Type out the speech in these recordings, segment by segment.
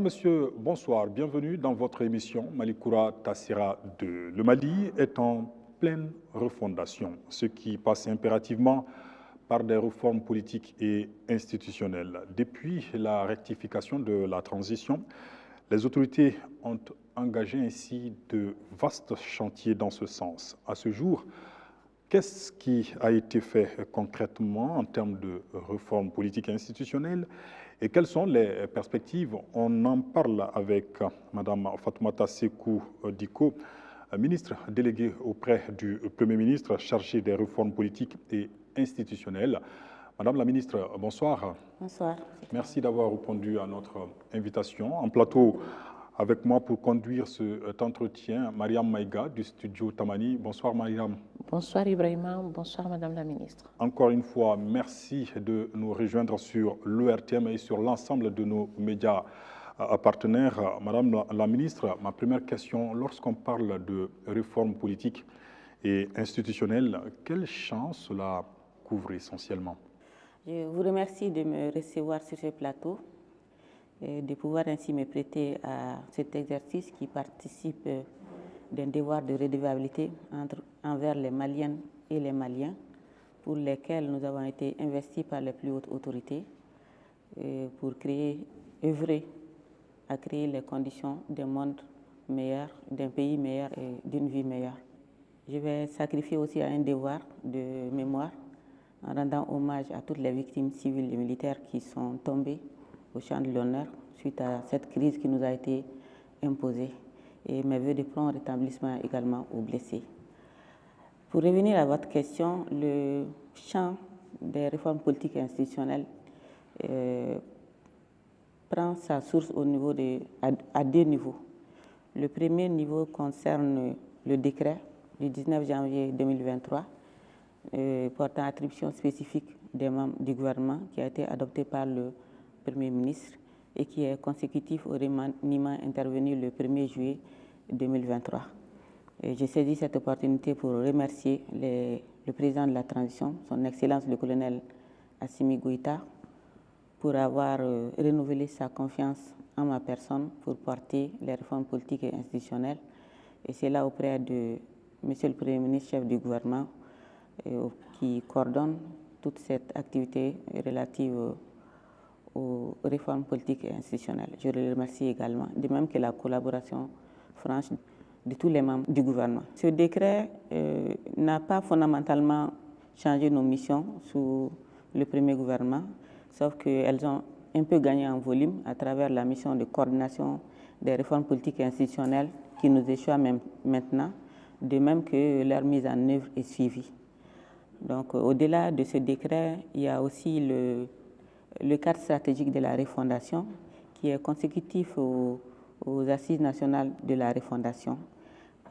Madame, Monsieur, bonsoir. Bienvenue dans votre émission Malikoura Tassira 2. Le Mali est en pleine refondation, ce qui passe impérativement par des réformes politiques et institutionnelles. Depuis la rectification de la transition, les autorités ont engagé ainsi de vastes chantiers dans ce sens. À ce jour, qu'est-ce qui a été fait concrètement en termes de réformes politiques et institutionnelles et quelles sont les perspectives? On en parle avec Mme Fatoumata Sekou Diko, ministre déléguée auprès du Premier ministre chargé des réformes politiques et institutionnelles. Madame la ministre, bonsoir. Bonsoir. Merci d'avoir répondu à notre invitation. En plateau, avec moi pour conduire cet entretien, Mariam Maïga du studio Tamani. Bonsoir Mariam. Bonsoir Ibrahima, bonsoir Madame la Ministre. Encore une fois, merci de nous rejoindre sur l'ERTM et sur l'ensemble de nos médias partenaires. Madame la Ministre, ma première question, lorsqu'on parle de réforme politique et institutionnelle, quel champ cela couvre essentiellement? Je vous remercie de me recevoir sur ce plateau et de pouvoir ainsi me prêter à cet exercice qui participe d'un devoir de redevabilité envers les Maliennes et les Maliens pour lesquels nous avons été investis par les plus hautes autorités pour œuvrer à créer les conditions d'un monde meilleur, d'un pays meilleur et d'une vie meilleure. Je vais sacrifier aussi à un devoir de mémoire en rendant hommage à toutes les victimes civiles et militaires qui sont tombées au champ de l'honneur suite à cette crise qui nous a été imposée. Et mes vœux de prompt rétablissement également aux blessés. Pour revenir à votre question, le champ des réformes politiques et institutionnelles prend sa source à deux niveaux. Le premier niveau concerne le décret du 19 janvier 2023 portant attribution spécifique des membres du gouvernement qui a été adopté par le Premier ministre et qui est consécutif au remaniement intervenu le 1er juillet 2023. J'ai saisi cette opportunité pour remercier le président de la transition, son Excellence le colonel Assimi Goïta, pour avoir renouvelé sa confiance en ma personne pour porter les réformes politiques et institutionnelles. Et c'est là auprès de Monsieur le Premier ministre, chef du gouvernement, qui coordonne toute cette activité relative aux réformes politiques et institutionnelles. Je le remercie également, de même que la collaboration franche de tous les membres du gouvernement. Ce décret n'a pas fondamentalement changé nos missions sous le premier gouvernement, sauf qu'elles ont un peu gagné en volume à travers la mission de coordination des réformes politiques et institutionnelles qui nous échoit même maintenant, de même que leur mise en œuvre est suivie. Donc, au-delà de ce décret, il y a aussi le cadre stratégique de la refondation qui est consécutif aux assises nationales de la refondation.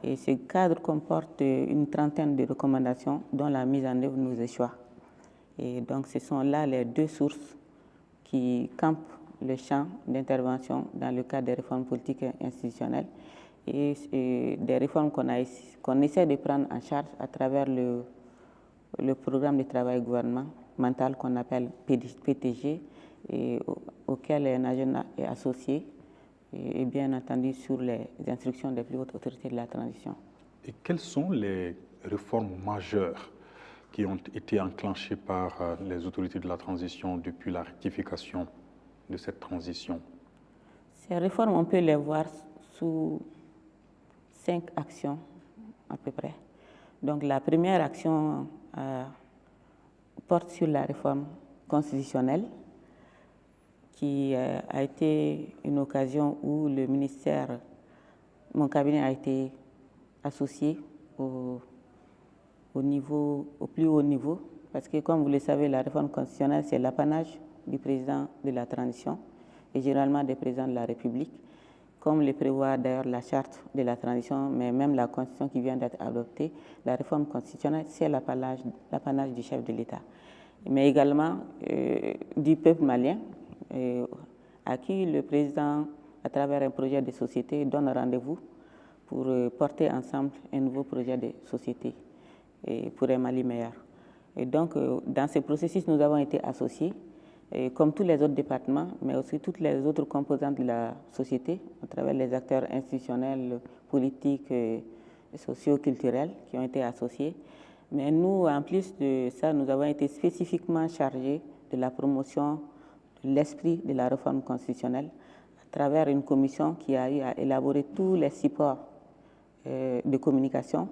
Et ce cadre comporte une trentaine de recommandations dont la mise en œuvre nous échoit. Et donc, ce sont là les deux sources qui campent le champ d'intervention dans le cadre des réformes politiques et institutionnelles et des réformes qu'on essaie de prendre en charge à travers le programme de travail gouvernemental qu'on appelle PTG et auquel un agenda est associé et bien entendu sur les instructions des plus hautes autorités de la transition. Et quelles sont les réformes majeures qui ont été enclenchées par les autorités de la transition depuis la rectification de cette transition? Ces réformes, on peut les voir sous 5 actions à peu près. Donc la première action porte sur la réforme constitutionnelle qui a été une occasion où le ministère, mon cabinet a été associé au plus haut niveau, parce que comme vous le savez, la réforme constitutionnelle, c'est l'apanage du président de la transition et généralement des présidents de la République, comme le prévoit d'ailleurs la charte de la transition, mais même la constitution qui vient d'être adoptée, la réforme constitutionnelle, c'est l'apanage du chef de l'État, mais également du peuple malien, à qui le président, à travers un projet de société, donne rendez-vous pour porter ensemble un nouveau projet de société pour un Mali meilleur. Et donc, dans ce processus, nous avons été associés et comme tous les autres départements, mais aussi toutes les autres composantes de la société, à travers les acteurs institutionnels, politiques et socio-culturels qui ont été associés. Mais nous, en plus de ça, nous avons été spécifiquement chargés de la promotion de l'esprit de la réforme constitutionnelle à travers une commission qui a eu à élaborer tous les supports de communication,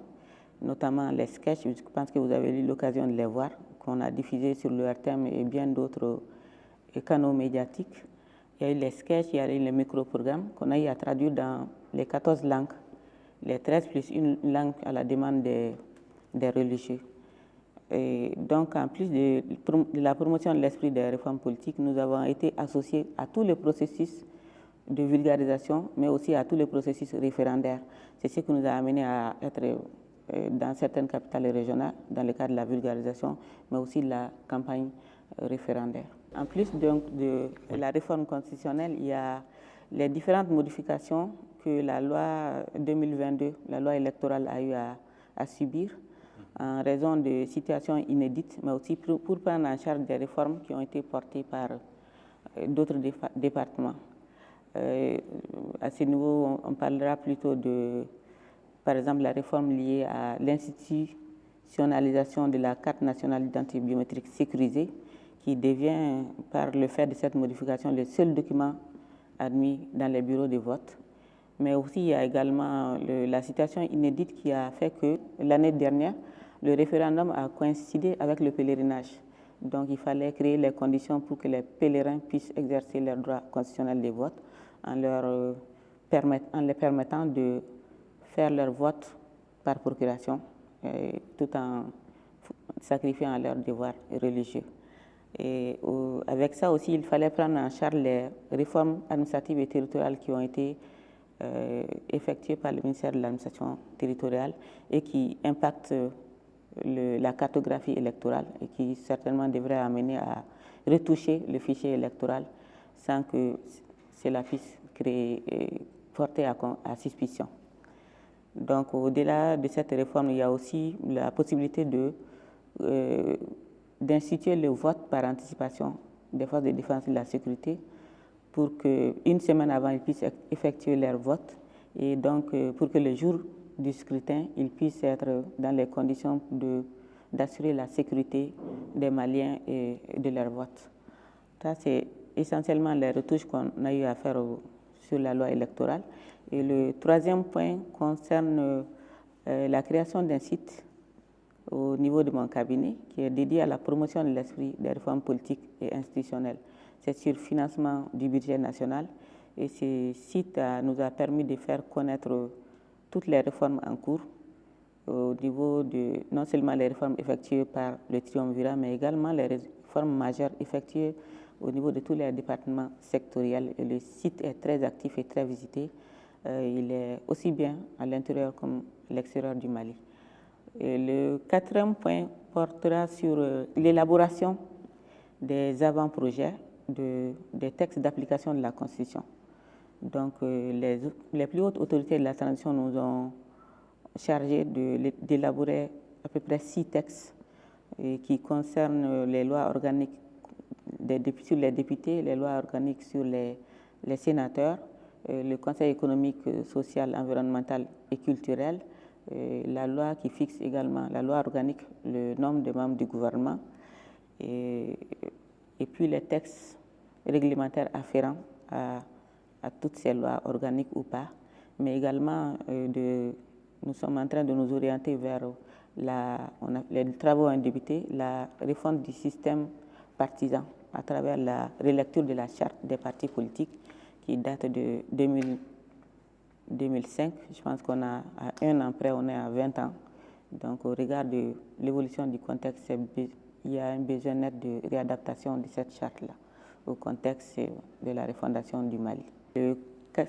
notamment les sketchs, je pense que vous avez eu l'occasion de les voir, qu'on a diffusés sur le RTM et bien d'autres canaux médiatiques. Il y a eu les sketchs, il y a eu les micro-programmes qu'on a eu à traduire dans les 14 langues, les 13 plus une langue à la demande des religieux. Et donc, en plus de la promotion de l'esprit des réformes politiques, nous avons été associés à tous les processus de vulgarisation, mais aussi à tous les processus référendaires. C'est ce qui nous a amené à être dans certaines capitales régionales, dans le cadre de la vulgarisation, mais aussi de la campagne référendaire. En plus donc, de la réforme constitutionnelle, il y a les différentes modifications que la loi 2022, la loi électorale, a eu à subir en raison de situations inédites, mais aussi pour prendre en charge des réformes qui ont été portées par d'autres départements. À ce niveau, on parlera plutôt de, par exemple, la réforme liée à l'institutionnalisation de la carte nationale d'identité biométrique sécurisée, qui devient, par le fait de cette modification, le seul document admis dans les bureaux de vote. Mais aussi, il y a également la situation inédite qui a fait que l'année dernière, le référendum a coïncidé avec le pèlerinage. Donc, il fallait créer les conditions pour que les pèlerins puissent exercer leur droit constitutionnel de vote en les permettant de faire leur vote par procuration, tout en sacrifiant leurs devoirs religieux. Et avec ça aussi, il fallait prendre en charge les réformes administratives et territoriales qui ont été effectuées par le ministère de l'administration territoriale et qui impactent la cartographie électorale et qui certainement devrait amener à retoucher le fichier électoral sans que cela puisse porter à suspicion. Donc, au-delà de cette réforme, il y a aussi la possibilité d'instituer le vote par anticipation des forces de défense et de la sécurité pour qu'une semaine avant, ils puissent effectuer leur vote et donc pour que le jour du scrutin, ils puissent être dans les conditions d'assurer la sécurité des Maliens et de leur vote. Ça, c'est essentiellement les retouches qu'on a eu à faire sur la loi électorale. Et le troisième point concerne la création d'un site au niveau de mon cabinet qui est dédié à la promotion de l'esprit des réformes politiques et institutionnelles. C'est sur financement du budget national et ce site nous a permis de faire connaître toutes les réformes en cours au niveau de non seulement les réformes effectuées par le triumvirat, mais également les réformes majeures effectuées au niveau de tous les départements sectoriels. Et le site est très actif et très visité. Il est aussi bien à l'intérieur comme à l'extérieur du Mali. Et le quatrième point portera sur l'élaboration des avant-projets des textes d'application de la Constitution. Donc, les plus hautes autorités de la transition nous ont chargé d'élaborer à peu près 6 textes qui concernent les lois organiques sur les députés, les lois organiques sur les sénateurs, le Conseil économique, social, environnemental et culturel, la loi qui fixe également, la loi organique, le nombre de membres du gouvernement, et puis les textes réglementaires afférents à toutes ces lois organiques ou pas, mais également nous sommes en train de nous orienter vers les travaux ont débuté, la réforme du système partisan à travers la relecture de la charte des partis politiques qui date de 2005. Je pense qu'on a à un an près, on est à 20 ans. Donc au regard de l'évolution du contexte, il y a un besoin net de réadaptation de cette charte-là au contexte de la refondation du Mali. Le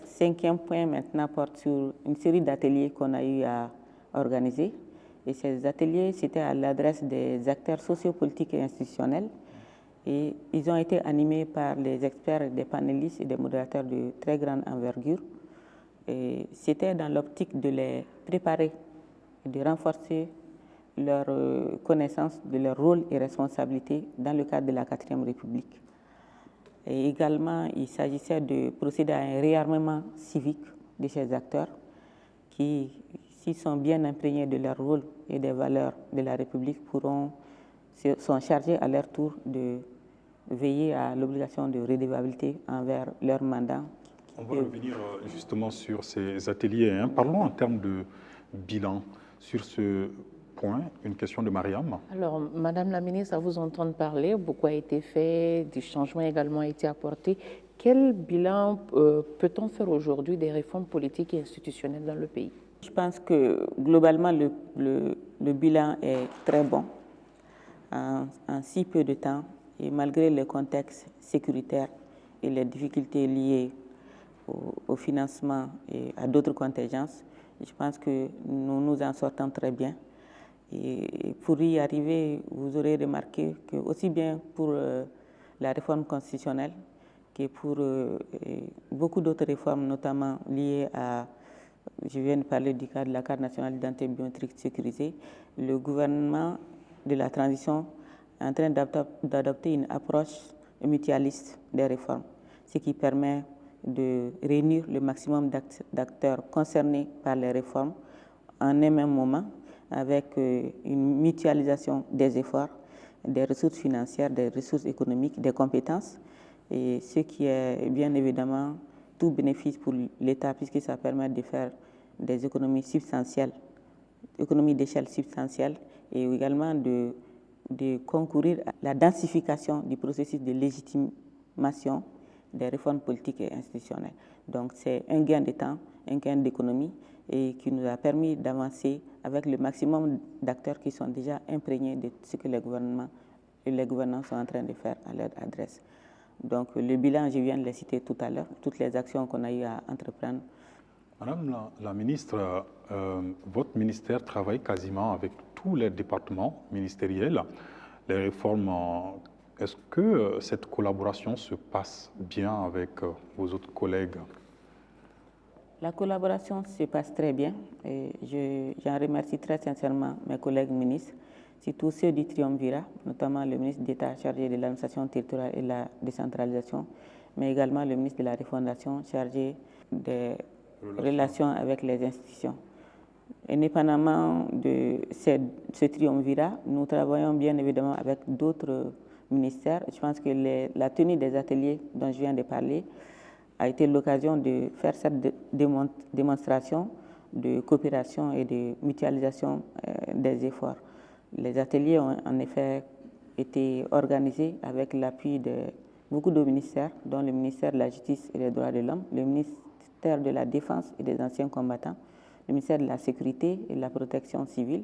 cinquième point maintenant porte sur une série d'ateliers qu'on a eu à organiser. Et ces ateliers, c'était à l'adresse des acteurs sociopolitiques et institutionnels. Et ils ont été animés par les experts, des panélistes et des modérateurs de très grande envergure. Et c'était dans l'optique de les préparer et de renforcer leur connaissance de leur rôle et responsabilité dans le cadre de la 4e République. Et également, il s'agissait de procéder à un réarmement civique de ces acteurs qui, s'ils sont bien imprégnés de leur rôle et des valeurs de la République, sont chargés à leur tour de veiller à l'obligation de redevabilité envers leur mandat. On va revenir justement sur ces ateliers, hein. Parlons en termes de bilan sur ce point. Une question de Mariam. Alors, Madame la ministre, à vous entendre parler, beaucoup a été fait, des changements également ont été apportés. Quel bilan peut-on faire aujourd'hui des réformes politiques et institutionnelles dans le pays? Je pense que globalement, le bilan est très bon. En si peu de temps, et malgré le contexte sécuritaire et les difficultés liées au financement et à d'autres contingences, je pense que nous nous en sortons très bien. Et pour y arriver, vous aurez remarqué que aussi bien pour la réforme constitutionnelle que pour beaucoup d'autres réformes, notamment liées à, je viens de parler du cas de la carte nationale d'identité biométrique sécurisée, le gouvernement de la transition est en train d'adopter une approche mutualiste des réformes, ce qui permet de réunir le maximum d'acteurs concernés par les réformes en un même moment, avec une mutualisation des efforts, des ressources financières, des ressources économiques, des compétences, et ce qui est bien évidemment tout bénéfice pour l'État, puisque ça permet de faire des économies substantielles, économies d'échelle substantielles, et également de concourir à la densification du processus de légitimation des réformes politiques et institutionnelles. Donc c'est un gain de temps, un gain d'économie, et qui nous a permis d'avancer avec le maximum d'acteurs qui sont déjà imprégnés de ce que les gouvernants sont en train de faire à leur adresse. Donc le bilan, je viens de le citer tout à l'heure, toutes les actions qu'on a eu à entreprendre. Madame la ministre, votre ministère travaille quasiment avec tous les départements ministériels. Les réformes, est-ce que cette collaboration se passe bien avec vos autres collègues? La collaboration se passe très bien et j'en remercie très sincèrement mes collègues ministres, surtout ceux du triumvirat, notamment le ministre d'État chargé de l'administration territoriale et de la décentralisation, mais également le ministre de la Refondation chargé des relations avec les institutions. Indépendamment de ce triumvirat, nous travaillons bien évidemment avec d'autres ministères. Je pense que la tenue des ateliers dont je viens de parler a été l'occasion de faire cette démonstration de coopération et de mutualisation des efforts. Les ateliers ont en effet été organisés avec l'appui de beaucoup de ministères, dont le ministère de la Justice et des Droits de l'Homme, le ministère de la Défense et des Anciens Combattants, le ministère de la Sécurité et de la Protection civile,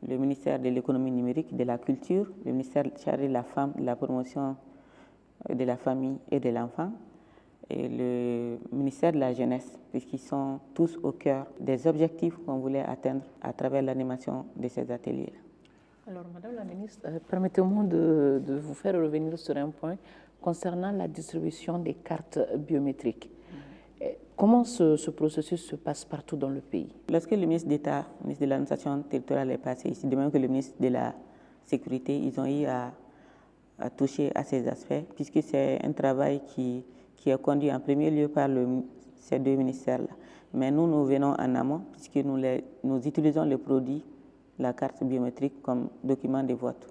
le ministère de l'Économie numérique, de la Culture, le ministère chargé de la Femme, de la Promotion de la Famille et de l'Enfant, et le ministère de la Jeunesse, puisqu'ils sont tous au cœur des objectifs qu'on voulait atteindre à travers l'animation de ces ateliers. Alors, Madame la ministre, permettez-moi de vous faire revenir sur un point concernant la distribution des cartes biométriques. Comment ce processus se passe partout dans le pays? Lorsque le ministre d'État, le ministre de l'administration territoriale est passé ici, de même que le ministre de la Sécurité, ils ont eu à toucher à ces aspects, puisque c'est un travail qui est conduit en premier lieu par ces deux ministères-là. Mais nous venons en amont, puisque nous utilisons le produit, la carte biométrique, comme document de vote.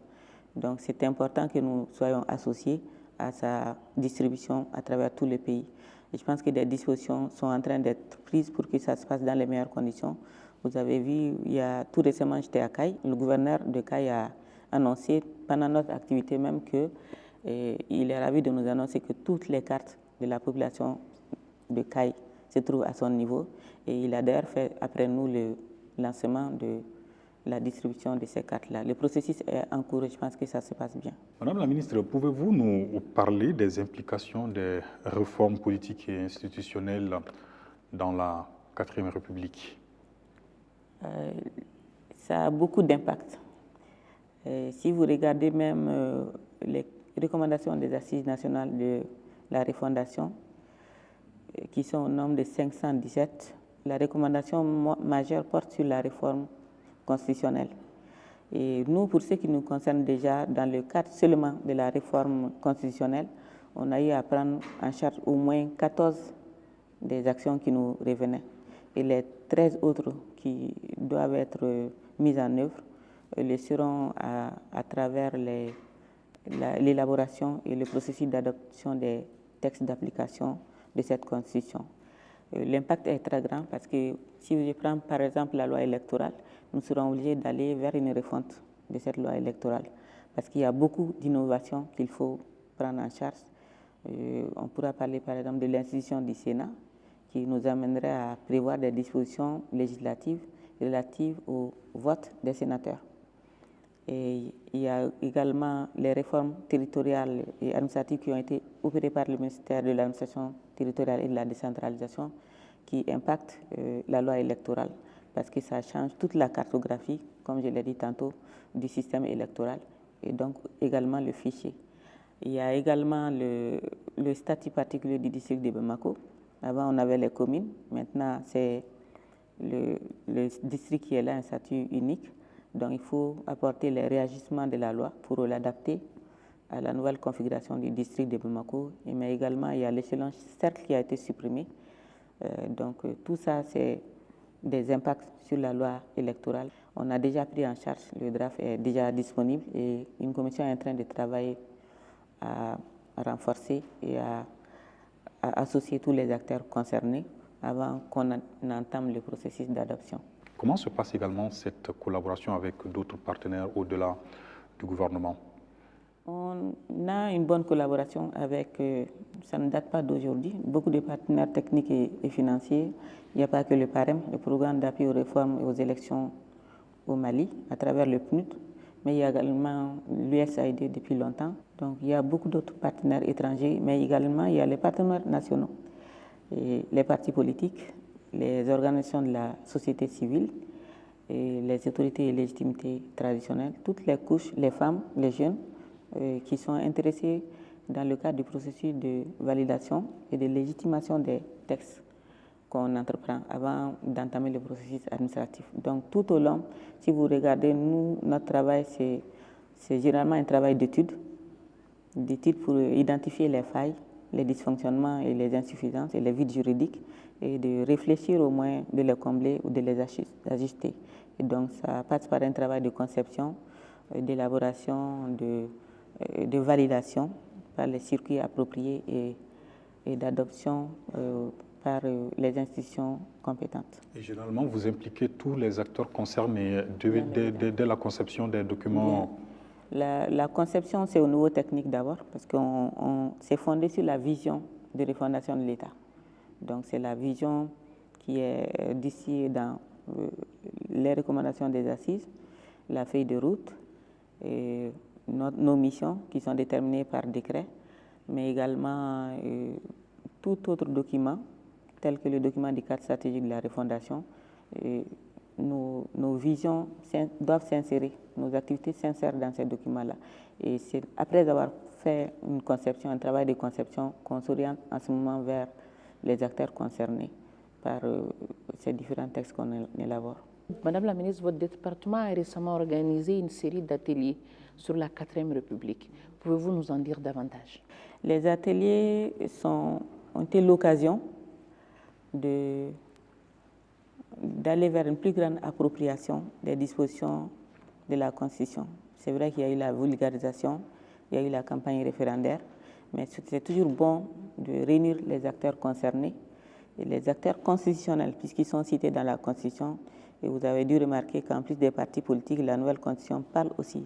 Donc c'est important que nous soyons associés à sa distribution à travers tout le pays. Et je pense que des dispositions sont en train d'être prises pour que ça se passe dans les meilleures conditions. Vous avez vu, tout récemment, j'étais à Caille. Le gouverneur de Caille a annoncé, pendant notre activité même, qu'il est ravi de nous annoncer que toutes les cartes de la population de Caille se trouvent à son niveau. Et il a d'ailleurs fait, après nous, le lancement de la distribution de ces cartes-là. Le processus est en cours et je pense que ça se passe bien. Madame la ministre, pouvez-vous nous parler des implications des réformes politiques et institutionnelles dans la 4e République? Ça a beaucoup d'impact. Si vous regardez même les recommandations des Assises nationales de la refondation, qui sont au nombre de 517, la recommandation majeure porte sur la réforme constitutionnelle. Et nous, pour ce qui nous concerne déjà, dans le cadre seulement de la réforme constitutionnelle, on a eu à prendre en charge au moins 14 des actions qui nous revenaient. Et les 13 autres qui doivent être mises en œuvre le seront à travers l'élaboration et le processus d'adoption des textes d'application de cette Constitution. L'impact est très grand parce que si je prends par exemple la loi électorale, nous serons obligés d'aller vers une refonte de cette loi électorale parce qu'il y a beaucoup d'innovations qu'il faut prendre en charge. On pourra parler par exemple de l'institution du Sénat qui nous amènerait à prévoir des dispositions législatives relatives au vote des sénateurs. Et il y a également les réformes territoriales et administratives qui ont été opérées par le ministère de l'administration territoriale et de la décentralisation qui impactent la loi électorale parce que ça change toute la cartographie, comme je l'ai dit tantôt, du système électoral et donc également le fichier. Il y a également le statut particulier du district de Bamako. Avant, on avait les communes. Maintenant, c'est le district qui est là, un statut unique. Donc, il faut apporter les réagissements de la loi pour l'adapter à la nouvelle configuration du district de Bamako. Mais également, il y a l'échelon cercle qui a été supprimé. Tout ça, c'est des impacts sur la loi électorale. On a déjà pris en charge, le draft est déjà disponible et une commission est en train de travailler à renforcer et à associer tous les acteurs concernés avant qu'on entame le processus d'adoption. Comment se passe également cette collaboration avec d'autres partenaires au-delà du gouvernement? On a une bonne collaboration avec, ça ne date pas d'aujourd'hui, beaucoup de partenaires techniques et financiers. Il n'y a pas que le PAREM, le programme d'appui aux réformes et aux élections au Mali, à travers le PNUD, mais il y a également l'USAID depuis longtemps. Donc il y a beaucoup d'autres partenaires étrangers, mais également il y a les partenaires nationaux, et les partis politiques, les organisations de la société civile, et les autorités et légitimités traditionnelles, toutes les couches, les femmes, les jeunes, qui sont intéressés dans le cadre du processus de validation et de légitimation des textes qu'on entreprend avant d'entamer le processus administratif. Donc tout au long, si vous regardez, notre travail, c'est généralement un travail d'étude pour identifier les failles, les dysfonctionnements et les insuffisances et les vides juridiques et de réfléchir au moins de les combler ou de les ajuster. Et donc ça passe par un travail de conception, d'élaboration, de validation par les circuits appropriés et d'adoption par les institutions compétentes. Et généralement, vous impliquez tous les acteurs concernés dès la conception des documents? La conception, c'est au niveau technique d'abord, parce qu'on s'est fondé sur la vision de refondation de l'État. Donc c'est la vision qui est d'ici dans les recommandations des assises, la feuille de route, et nos missions qui sont déterminées par décret, mais également tout autre document, tel que le document du cadre stratégique de la refondation. Nos visions doivent s'insérer, nos activités s'insèrent dans ces documents-là. Et c'est après avoir fait une conception, un travail de conception, qu'on s'oriente en ce moment vers les acteurs concernés par ces différents textes qu'on élabore. Madame la ministre, votre département a récemment organisé une série d'ateliers sur la 4e République. Pouvez-vous nous en dire davantage? Les ateliers ont été l'occasion d'aller vers une plus grande appropriation des dispositions de la Constitution. C'est vrai qu'il y a eu la vulgarisation, il y a eu la campagne référendaire, mais c'est toujours bon de réunir les acteurs concernés et les acteurs constitutionnels, puisqu'ils sont cités dans la Constitution. Et vous avez dû remarquer qu'en plus des partis politiques, la nouvelle Constitution parle aussi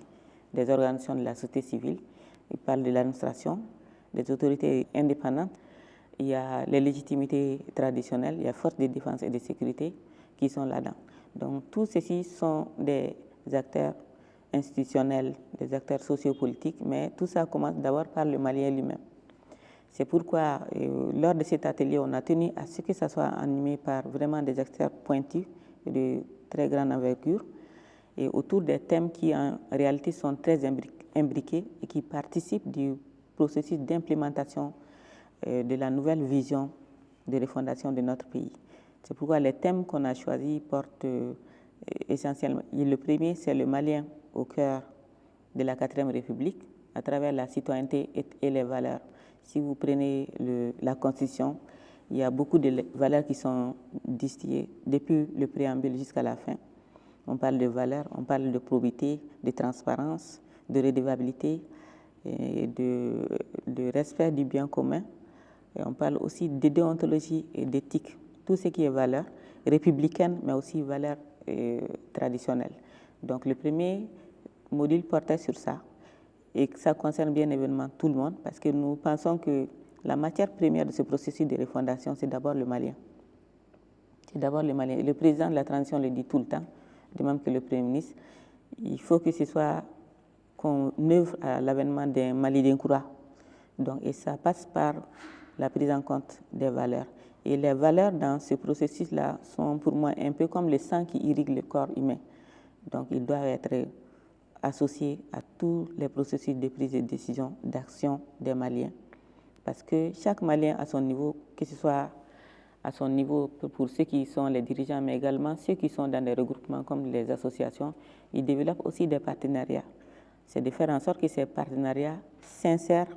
des organisations de la société civile, il parle de l'administration, des autorités indépendantes, il y a les légitimités traditionnelles, il y a forces de défense et de sécurité qui sont là-dedans. Donc tous ceux-ci sont des acteurs institutionnels, des acteurs sociopolitiques, mais tout ça commence d'abord par le Malien lui-même. C'est pourquoi, lors de cet atelier, on a tenu à ce que ça soit animé par vraiment des acteurs pointus et de très grande envergure, et autour des thèmes qui, en réalité, sont très imbriqués et qui participent du processus d'implémentation de la nouvelle vision de refondation de notre pays. C'est pourquoi les thèmes qu'on a choisis portent essentiellement. Le premier, c'est le Malien au cœur de la 4e République, à travers la citoyenneté et les valeurs Si vous prenez la Constitution, il y a beaucoup de valeurs qui sont distillées depuis le préambule jusqu'à la fin. On parle de valeurs, on parle de probité, de transparence, de redevabilité, et de respect du bien commun. Et on parle aussi de déontologie et d'éthique, tout ce qui est valeur républicaine, mais aussi valeur traditionnelle. Donc le premier module portait sur ça, et ça concerne bien évidemment tout le monde, parce que nous pensons que la matière première de ce processus de refondation, c'est d'abord le Malien. C'est d'abord le Malien. Et le président de la transition le dit tout le temps, de même que le Premier ministre. Il faut que ce soit qu'on œuvre à l'avènement d'un Mali d'incoura. Donc, et ça passe par la prise en compte des valeurs. Et les valeurs dans ce processus-là sont pour moi un peu comme le sang qui irrigue le corps humain. Donc, ils doivent être associés à tous les processus de prise de décision, d'action des Maliens. Parce que chaque Malien à son niveau, que ce soit à son niveau pour ceux qui sont les dirigeants, mais également ceux qui sont dans des regroupements comme les associations, ils développent aussi des partenariats. C'est de faire en sorte que ces partenariats s'insèrent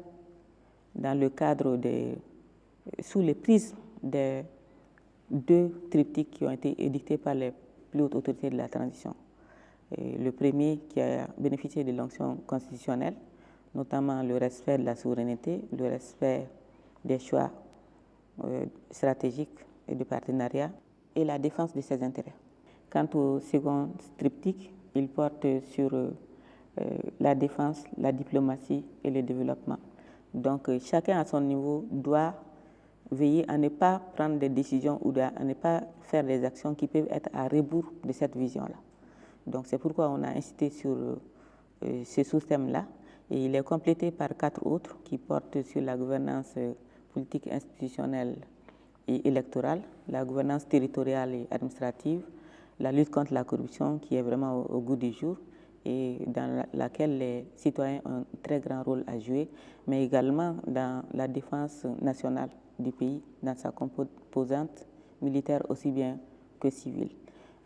dans le cadre sous les prismes des 2 triptyques qui ont été édictés par les plus hautes autorités de la transition. Et le premier qui a bénéficié de l'onction constitutionnelle, notamment le respect de la souveraineté, le respect des choix stratégiques et de partenariat et la défense de ses intérêts. Quant au second triptyque, il porte sur la défense, la diplomatie et le développement. Donc chacun à son niveau doit veiller à ne pas prendre des décisions ou à ne pas faire des actions qui peuvent être à rebours de cette vision-là. Donc c'est pourquoi on a insisté sur ce sous-thème-là, et il est complété par 4 autres qui portent sur la gouvernance politique, institutionnelle et électorale, la gouvernance territoriale et administrative, la lutte contre la corruption qui est vraiment au goût du jour et dans laquelle les citoyens ont un très grand rôle à jouer, mais également dans la défense nationale du pays, dans sa composante militaire aussi bien que civile.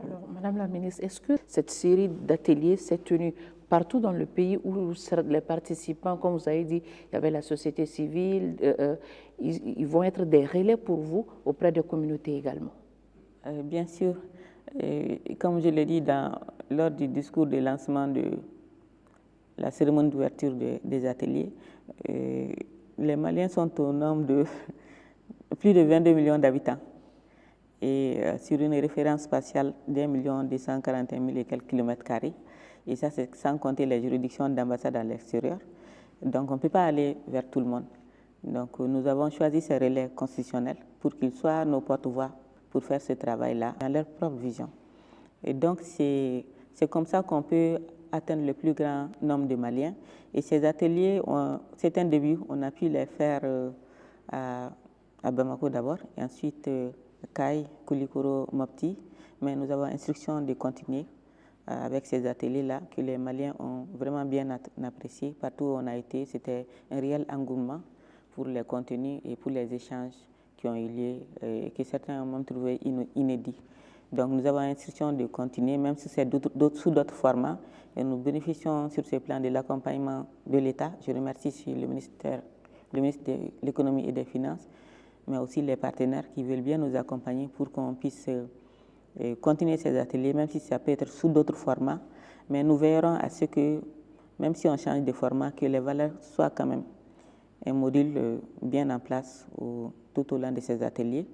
Alors, Madame la ministre, est-ce que cette série d'ateliers s'est tenue partout dans le pays où les participants, comme vous avez dit, il y avait la société civile, ils vont être des relais pour vous auprès des communautés également? Bien sûr. Comme je l'ai dit lors du discours de lancement de la cérémonie d'ouverture des ateliers, les Maliens sont au nombre de plus de 22 millions d'habitants et sur une référence spatiale d'1,241,000 et quelques kilomètres carrés. Et ça, c'est sans compter les juridictions d'ambassade à l'extérieur. Donc, on ne peut pas aller vers tout le monde. Donc, nous avons choisi ces relais constitutionnels pour qu'ils soient nos porte-voix pour faire ce travail-là dans leur propre vision. Et donc, c'est comme ça qu'on peut atteindre le plus grand nombre de Maliens. Et ces ateliers, c'est un début. On a pu les faire à Bamako d'abord, et ensuite Kaye, Koulikoro, Mopti. Mais nous avons instruction de continuer avec ces ateliers-là que les Maliens ont vraiment bien apprécié. Partout où on a été, c'était un réel engouement pour les contenus et pour les échanges qui ont eu lieu et que certains ont même trouvé inédits. Donc nous avons l'instruction de continuer, même si c'est sous d'autres formats, et nous bénéficions sur ce plan de l'accompagnement de l'État. Je remercie le ministre de l'Économie et des Finances, mais aussi les partenaires qui veulent bien nous accompagner pour qu'on puisse continuer ces ateliers, même si ça peut être sous d'autres formats. Mais nous veillerons à ce que, même si on change de format, que les valeurs soient quand même un module bien en place tout au long de ces ateliers.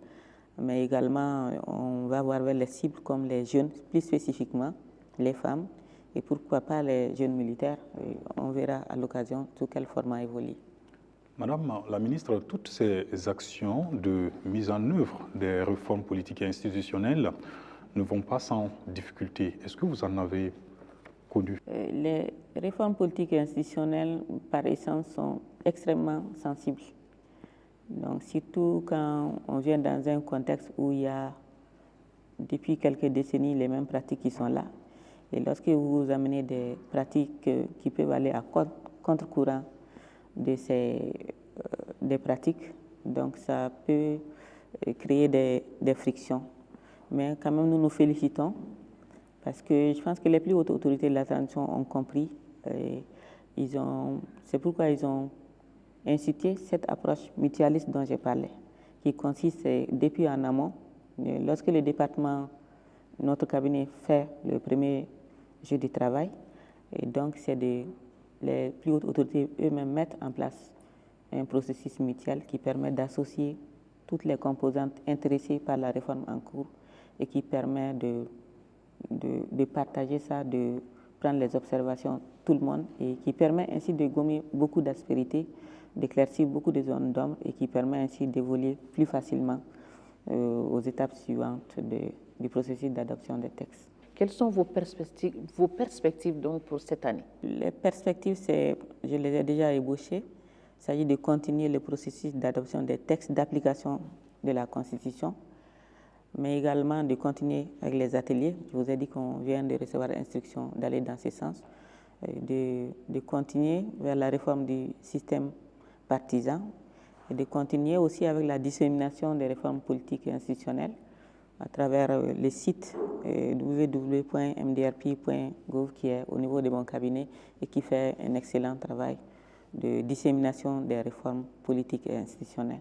Mais également, on va voir vers les cibles comme les jeunes, plus spécifiquement les femmes, et pourquoi pas les jeunes militaires. On verra à l'occasion sous quel format évolue. Madame la ministre, toutes ces actions de mise en œuvre des réformes politiques et institutionnelles ne vont pas sans difficulté. Est-ce que vous en avez connu? Les réformes politiques et institutionnelles, par essence, sont extrêmement sensibles. Donc, surtout quand on vient dans un contexte où il y a, depuis quelques décennies, les mêmes pratiques qui sont là. Et lorsque vous amenez des pratiques qui peuvent aller à contre-courant des pratiques, donc ça peut créer des frictions. Mais quand même, nous nous félicitons parce que je pense que les plus hautes autorités de la transition ont compris. C'est pourquoi ils ont inciter cette approche mutualiste dont j'ai parlé, qui consiste depuis en amont, lorsque le département, notre cabinet fait le premier jeu du travail, et donc c'est les plus hautes autorités eux-mêmes mettent en place un processus mutuel qui permet d'associer toutes les composantes intéressées par la réforme en cours et qui permet de partager ça, de prendre les observations tout le monde et qui permet ainsi de gommer beaucoup d'aspérités, d'éclaircir beaucoup de zones d'ombre et qui permet ainsi d'évoluer plus facilement aux étapes suivantes du processus d'adoption des textes. Quelles sont vos perspectives donc pour cette année? Les perspectives, je les ai déjà ébauchées. Il s'agit de continuer le processus d'adoption des textes d'application de la Constitution, mais également de continuer avec les ateliers. Je vous ai dit qu'on vient de recevoir l'instruction d'aller dans ce sens, de continuer vers la réforme du système partisan et de continuer aussi avec la dissémination des réformes politiques et institutionnelles à travers le site www.mdrp.gouv qui est au niveau de mon cabinet et qui fait un excellent travail de dissémination des réformes politiques et institutionnelles.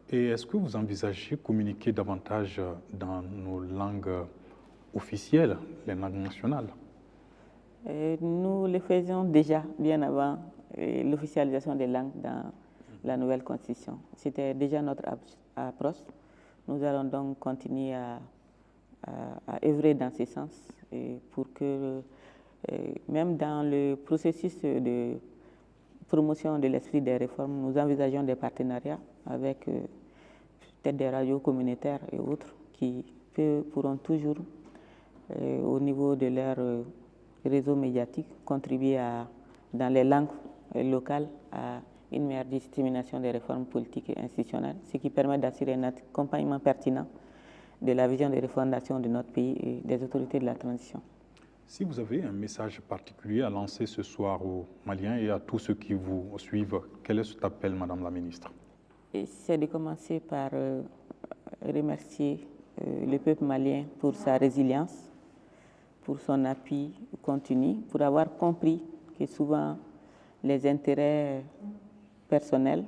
Et est-ce que vous envisagez communiquer davantage dans nos langues officielles, les langues nationales? Nous le faisions déjà bien avant l'officialisation des langues dans la nouvelle constitution. C'était déjà notre approche. Nous allons donc continuer à œuvrer dans ce sens pour que, même dans le processus de promotion de l'esprit des réformes, nous envisageons des partenariats avec peut-être des radios communautaires et autres qui pourront toujours, au niveau de leur réseau médiatique, contribuer dans les langues locales à une meilleure dissémination des réformes politiques et institutionnelles, ce qui permet d'assurer un accompagnement pertinent de la vision de refondation de notre pays et des autorités de la transition. Si vous avez un message particulier à lancer ce soir aux Maliens et à tous ceux qui vous suivent, quel est cet appel, Madame la Ministre? C'est de commencer par remercier le peuple malien pour sa résilience, pour son appui continu, pour avoir compris que souvent les intérêts personnels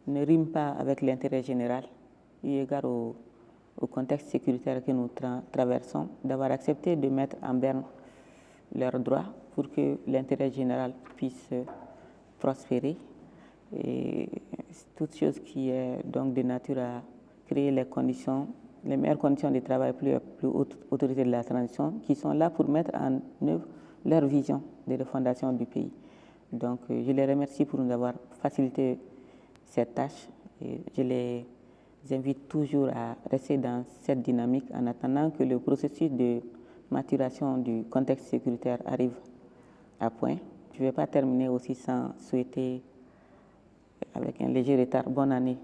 ne riment pas avec l'intérêt général, eu égard au contexte sécuritaire que nous traversons, d'avoir accepté de mettre en berne leurs droits pour que l'intérêt général puisse prospérer. Et toute chose qui est donc de nature à créer les meilleures conditions de travail pour les plus hautes autorités de la transition qui sont là pour mettre en œuvre leur vision de refondation du pays. Donc je les remercie pour nous avoir facilité cette tâche et je les invite toujours à rester dans cette dynamique en attendant que le processus de maturation du contexte sécuritaire arrive à point. Je ne vais pas terminer aussi sans souhaiter, avec un léger retard, bonne année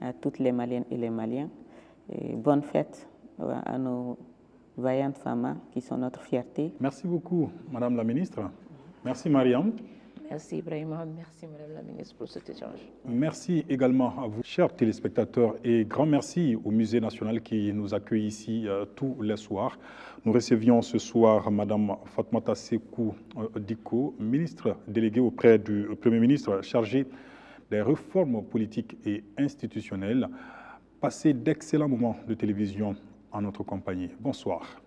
à toutes les Maliennes et les Maliens. Et bonne fête à nos vaillantes femmes qui sont notre fierté. Merci beaucoup, Madame la Ministre. Merci, Mariam. Merci, Ibrahima. Merci, Madame la Ministre, pour cet échange. Merci également à vous, chers téléspectateurs, et grand merci au Musée national qui nous accueille ici tous les soirs. Nous recevions ce soir Madame Fatoumata Sekou Diko, ministre déléguée auprès du Premier ministre chargée des réformes politiques et institutionnelles. Passez d'excellents moments de télévision en notre compagnie. Bonsoir.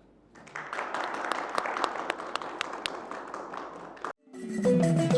Thank you.